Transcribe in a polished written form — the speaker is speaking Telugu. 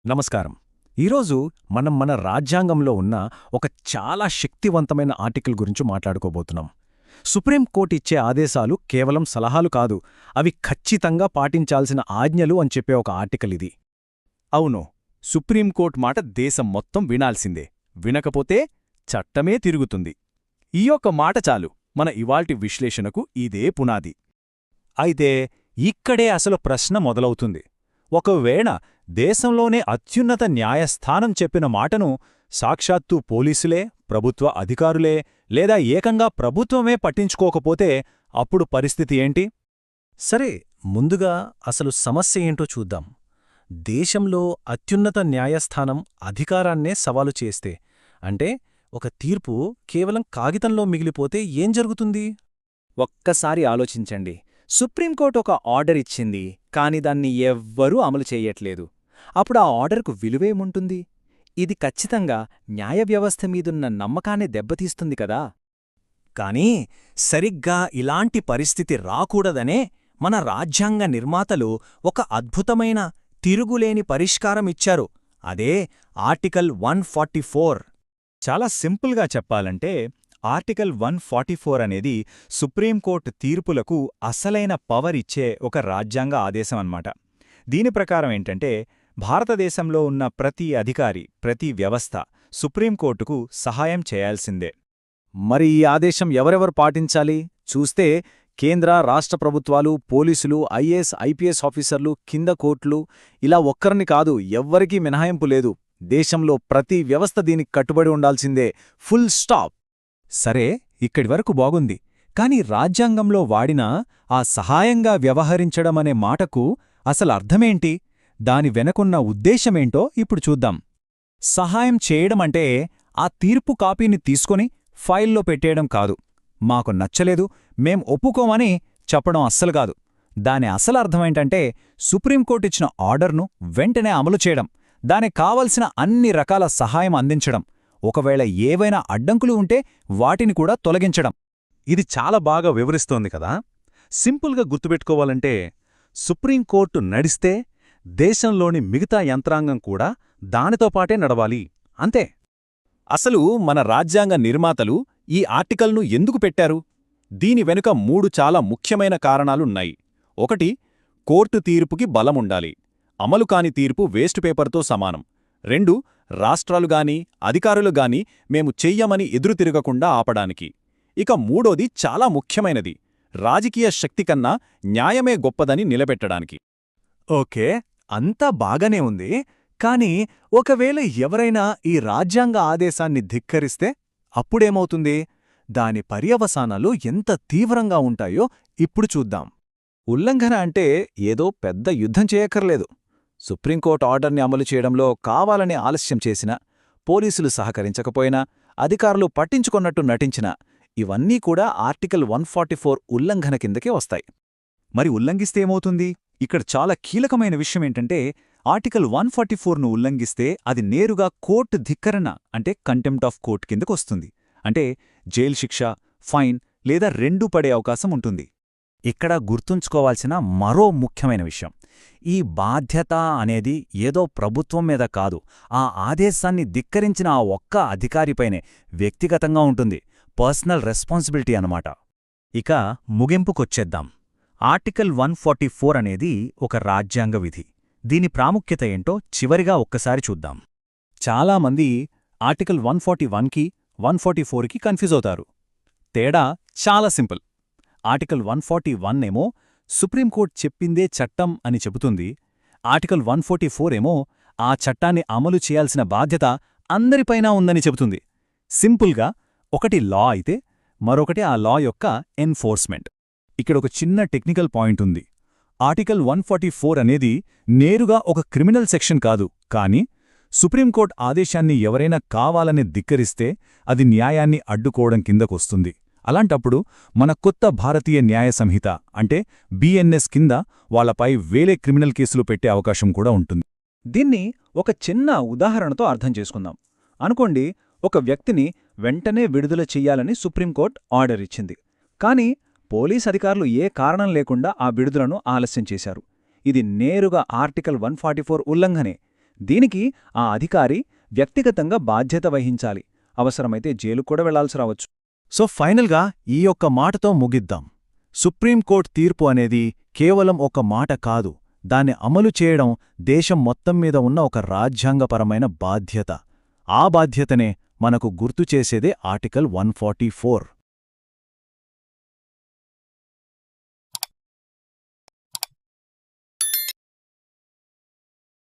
నమస్కారం. ఈరోజు మనం మన రాజ్యాంగంలో ఉన్న ఒక చాలా శక్తివంతమైన ఆర్టికల్ గురించి మాట్లాడుకోబోతున్నాం. సుప్రీంకోర్టు ఇచ్చే ఆదేశాలు కేవలం సలహాలు కాదు, అవి ఖచ్చితంగా పాటించాల్సిన ఆజ్ఞలు అని చెప్పే ఒక ఆర్టికల్ ఇది. అవును, సుప్రీంకోర్టు మాట దేశం మొత్తం వినాల్సిందే. వినకపోతే చట్టమే తిరుగుతుంది. ఈ ఒక్క మాట చాలు మన ఇవాల్టి విశ్లేషణకు ఇదే పునాది. అయితే ఇక్కడే అసలు ప్రశ్న మొదలవుతుంది. ఒకవేళ దేశంలోనే అత్యున్నత న్యాయస్థానం చెప్పిన మాటను సాక్షాత్తు పోలీసులే, ప్రభుత్వ అధికారులే లేదా ఏకంగా ప్రభుత్వమే పట్టించుకోకపోతే అప్పుడు పరిస్థితి ఏంటి? సరే, ముందుగా అసలు సమస్య ఏంటో చూద్దాం. దేశంలో అత్యున్నత న్యాయస్థానం అధికారాన్నే సవాలు చేస్తే, అంటే ఒక తీర్పు కేవలం కాగితంలో మిగిలిపోతే ఏం జరుగుతుంది? ఒక్కసారి ఆలోచించండి. సుప్రీంకోర్టు ఒక ఆర్డర్ ఇచ్చింది, కాని దాన్ని ఎవ్వరూ అమలు చెయ్యట్లేదు. అప్పుడు ఆ ఆర్డర్కు విలువేముంటుంది? ఇది ఖచ్చితంగా న్యాయ వ్యవస్థ మీదున్న నమ్మకాన్ని దెబ్బతీస్తుంది కదా. కానీ సరిగ్గా ఇలాంటి పరిస్థితి రాకూడదనే మన రాజ్యాంగ నిర్మాతలు ఒక అద్భుతమైన, తిరుగులేని పరిష్కారమిచ్చారు. అదే ఆర్టికల్ 144. చాలా సింపుల్గా చెప్పాలంటే ఆర్టికల్ 144 అనేది సుప్రీంకోర్టు తీర్పులకు అసలైన పవర్ ఇచ్చే ఒక రాజ్యాంగ ఆదేశం అన్నమాట. దీని ప్రకారం ఏంటంటే, భారతదేశంలో ఉన్న ప్రతి అధికారి, ప్రతి వ్యవస్థ సుప్రీంకోర్టుకు సహాయం చేయాల్సిందే. మరి ఈ ఆదేశం ఎవరెవరు పాటించాలి చూస్తే, కేంద్ర, రాష్ట్ర ప్రభుత్వాలు, పోలీసులు, ఐఏఎస్, ఐపీఎస్ ఆఫీసర్లు, కింద కోర్టులు, ఇలా ఒక్కరిని కాదు, ఎవ్వరికీ మినహాయింపు లేదు. దేశంలో ప్రతి వ్యవస్థ దీనికి కట్టుబడి ఉండాల్సిందే. Full stop. సరే, ఇక్కడివరకు బాగుంది. కాని రాజ్యాంగంలో వాడిన ఆ సహాయంగా వ్యవహరించడమనే మాటకు అసలర్థమేంటి? దాని వెనకున్న ఉద్దేశమేంటో ఇప్పుడు చూద్దాం. సహాయం చేయడమంటే ఆ తీర్పు కాపీని తీసుకొని ఫైల్లో పెట్టేయడం కాదు. మాకు నచ్చలేదు, మేం ఒప్పుకోమని చెప్పడం అస్సలు కాదు. దాని అసలర్థమేంటంటే, సుప్రీంకోర్టిచ్చిన ఆర్డర్ను వెంటనే అమలు చేయడం, దానికి కావలసిన అన్ని రకాల సహాయం అందించడం, ఒకవేళ ఏవైనా అడ్డంకులు ఉంటే వాటిని కూడా తొలగించడం. ఇది చాలా బాగా వివరిస్తోంది కదా. సింపుల్గా గుర్తుపెట్టుకోవాలంటే, సుప్రీంకోర్టు నడిస్తే దేశంలోని మిగతా యంత్రాంగం కూడా దానితో పాటే నడవాలి, అంతే. అసలు మన రాజ్యాంగ నిర్మాతలు ఈ ఆర్టికల్ను ఎందుకు పెట్టారు? దీని వెనుక 3 చాలా ముఖ్యమైన కారణాలున్నాయి. 1. కోర్టు తీర్పుకి బలముండాలి. అమలు కాని తీర్పు వేస్ట్ పేపర్తో సమానం. 2. రాష్ట్రాలుగాని, అధికారులుగాని మేము చెయ్యమని ఎదురుతిరగకుండా ఆపడానికి. ఇక 3వది చాలా ముఖ్యమైనది, రాజకీయ శక్తి కన్నా న్యాయమే గొప్పదని నిలబెట్టడానికి. ఓకే, అంతా బాగానే ఉంది. కాని ఒకవేళ ఎవరైనా ఈ రాజ్యాంగ ఆదేశాన్ని ధిక్కరిస్తే అప్పుడేమవుతుంది? దాని పర్యవసానాలు ఎంత తీవ్రంగా ఉంటాయో ఇప్పుడు చూద్దాం. ఉల్లంఘన అంటే ఏదో పెద్ద యుద్ధం చేయక్కర్లేదు. సుప్రీంకోర్టు ఆర్డర్ని అమలు చేయడంలో కావాలని ఆలస్యం చేసినా, పోలీసులు సహకరించకపోయినా, అధికారులు పట్టించుకొన్నట్టు నటించినా, ఇవన్నీ కూడా ఆర్టికల్ 144 ఉల్లంఘన కిందకే వస్తాయి. మరి ఉల్లంఘిస్తే ఏమవుతుంది? ఇక్కడ చాలా కీలకమైన విషయమేంటంటే, ఆర్టికల్ 144ను ఉల్లంఘిస్తే అది నేరుగా కోర్టు ధిక్కరణ, అంటే కంటెంప్ట్ ఆఫ్ కోర్ట్ కిందకొస్తుంది. అంటే జైలు శిక్ష, ఫైన్ లేదా రెండూ పడే అవకాశం ఉంటుంది. ఇక్కడ గుర్తుంచుకోవాల్సిన మరో ముఖ్యమైన విషయం, ఈ బాధ్యత అనేది ఏదో ప్రభుత్వం మీద కాదు, ఆ ఆదేశాన్ని ధిక్కరించిన ఆ ఒక్క అధికారిపైనే వ్యక్తిగతంగా ఉంటుంది. పర్సనల్ రెస్పాన్సిబిలిటీ అన్నమాట. ఇక ముగింపుకొచ్చేద్దాం. ఆర్టికల్ 144 అనేది ఒక రాజ్యాంగ విధి. దీని ప్రాముఖ్యత ఏంటో చివరిగా ఒక్కసారి చూద్దాం. చాలామంది ఆర్టికల్ 141కి, 144కి కన్ఫ్యూజ్ అవుతారు. తేడా చాలా సింపుల్. ఆర్టికల్ 141 ఏమో సుప్రీంకోర్టు చెప్పిందే చట్టం అని చెబుతుంది. ఆర్టికల్ 144 ఏమో ఆ చట్టాన్ని అమలు చేయాల్సిన బాధ్యత అందరిపైనా ఉందని చెబుతుంది. సింపుల్గా ఒకటి లా అయితే మరొకటి ఆ లా యొక్క ఎన్ఫోర్స్మెంట్. ఇక్కడొక చిన్న టెక్నికల్ పాయింట్ ఉంది. ఆర్టికల్ 144 అనేది నేరుగా ఒక క్రిమినల్ సెక్షన్ కాదు, కానీ సుప్రీంకోర్టు ఆదేశాన్ని ఎవరైనా కావాలని ధిక్కరిస్తే అది న్యాయాన్ని అడ్డుకోవడం కిందకొస్తుంది. అలాంటప్పుడు మన కొత్త భారతీయ న్యాయ సంహిత అంటే బిఎన్ఎస్ కింద వాళ్లపై వేలే క్రిమినల్ కేసులు పెట్టే అవకాశం కూడా ఉంటుంది. దీన్ని ఒక చిన్న ఉదాహరణతో అర్థం చేసుకుందాం. అనుకోండి, ఒక వ్యక్తిని వెంటనే విడుదల చెయ్యాలని సుప్రీంకోర్టు ఆర్డర్ ఇచ్చింది. కానీ పోలీస్ అధికారులు ఏ కారణం లేకుండా ఆ విడుదలను ఆలస్యం చేశారు. ఇది నేరుగా ఆర్టికల్ 144 ఉల్లంఘనే. దీనికి ఆ అధికారి వ్యక్తిగతంగా బాధ్యత వహించాలి, అవసరమైతే జైలుకు కూడా వెళ్లాల్సి రావచ్చు. సో ఫైనల్గా ఈ ఒక్క మాటతో ముగిద్దాం. సుప్రీంకోర్టు తీర్పు అనేది కేవలం ఒక మాట కాదు, దాన్ని అమలు చేయడం దేశం మొత్తం మీద ఉన్న ఒక రాజ్యాంగపరమైన బాధ్యత. ఆ బాధ్యతనే మనకు గుర్తు చేసేదే ఆర్టికల్ 144.